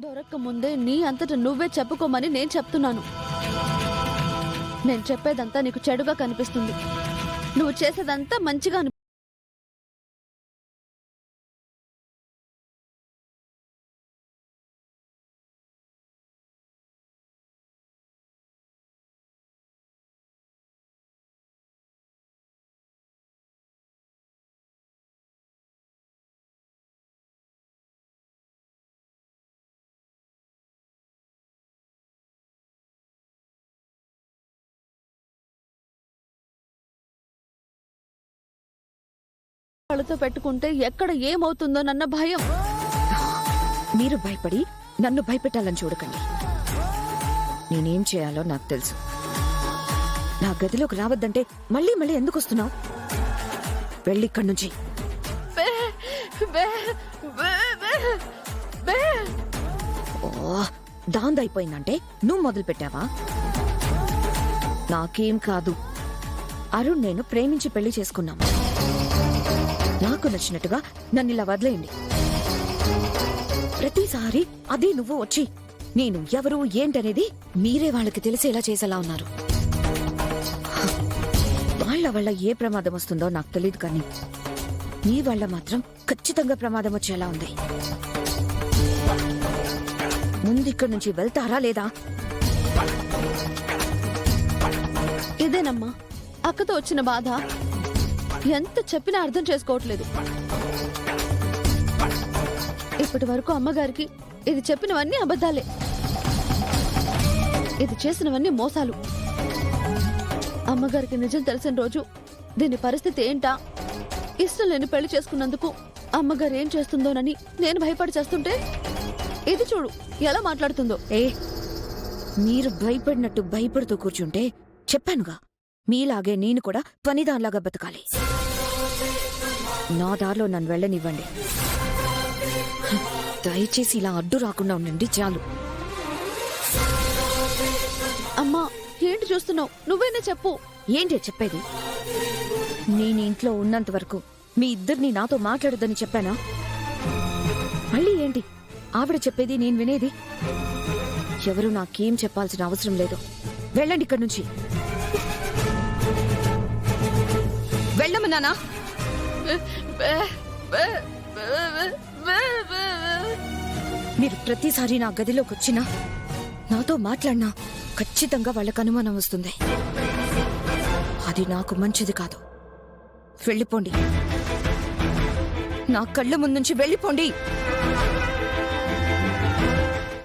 దొరక్క ముందే నీ అంతట నువ్వే చెప్పుకోమని నేను చెప్తున్నాను. నేను చెప్పేదంతా నీకు చెడుగా కనిపిస్తుంది, నువ్వు చేసేదంతా మంచిగా వాళ్ళతో పెట్టుకుంటే ఎక్కడ ఏమవుతుందోనన్న భయం. మీరు భయపడి నన్ను భయపెట్టాలని చూడకండి. నేనేం చేయాలో నాకు తెలుసు. నా గదిలోకి రావద్దంటే మళ్ళీ మళ్ళీ ఎందుకు వస్తున్నావు? వెళ్ళిక్కడి నుంచి. దాందైపోయిందంటే నువ్వు మొదలు పెట్టావా? నాకేం కాదు. అరుణ్ నేను ప్రేమించి పెళ్లి చేసుకున్నాము. నాకు నచ్చినట్టుగా నన్ను ఇలా వదిలేయండి. ప్రతిసారి అదే నువ్వు వచ్చి నేను ఎవరు ఏంటనేది మీరే వాళ్ళకి తెలిసేలా చేసేలా ఉన్నారు. వాళ్ళ వల్ల ఏ ప్రమాదం వస్తుందో నాకు తెలియదు, కానీ మీ వల్ల మాత్రం ఖచ్చితంగా ప్రమాదం వచ్చేలా ఉంది. ముందిక్కడి నుంచి వెళ్తారా లేదా? ఇదేనమ్మా అక్కతో వచ్చిన బాధ. ఎంత చెప్పినా అర్థం చేసుకోవట్లేదు. ఇప్పటి వరకు అమ్మగారికి ఇది చెప్పినవన్నీ అబద్ధాలే, ఇది చేసినవన్నీ మోసాలు. అమ్మగారికి నిజం తెలిసిన రోజు దీని పరిస్థితి ఏంటా? ఇష్టం లేని పెళ్లి చేసుకున్నందుకు అమ్మగారు ఏం చేస్తుందోనని నేను భయపడి చేస్తుంటే ఇది చూడు ఎలా మాట్లాడుతుందో. మీరు భయపడినట్టు భయపడుతూ కూర్చుంటే చెప్పానుగా, మీలాగే నేను కూడా పనిదానిలాగా బతకాలి. నా దారిలో నన్ను వెళ్ళనివ్వండి. దయచేసి ఇలా అడ్డు రాకుండా ఉండండి చాలు. అమ్మా ఏంటి చూస్తున్నావు? నువ్వేనే చెప్పు. ఏంటి చెప్పేది? నేను ఇంట్లో ఉన్నంత వరకు మీ ఇద్దరిని నాతో మాట్లాడొద్దని చెప్పానా? మళ్ళీ ఏంటి ఆవిడ చెప్పేది నేను వినేది? ఎవరు నాకేం చెప్పాల్సిన అవసరం లేదు. వెళ్ళండి ఇక్కడి నుంచి. వెళ్ళమన్నానా? మీరు ప్రతిసారి నా గదిలోకి వచ్చినా నాతో మాట్లాడినా ఖచ్చితంగా వాళ్ళకు అనుమానం వస్తుంది. అది నాకు మంచిది కాదు. వెళ్ళిపోండి, నా కళ్ళ ముందుంచి వెళ్ళిపోండి.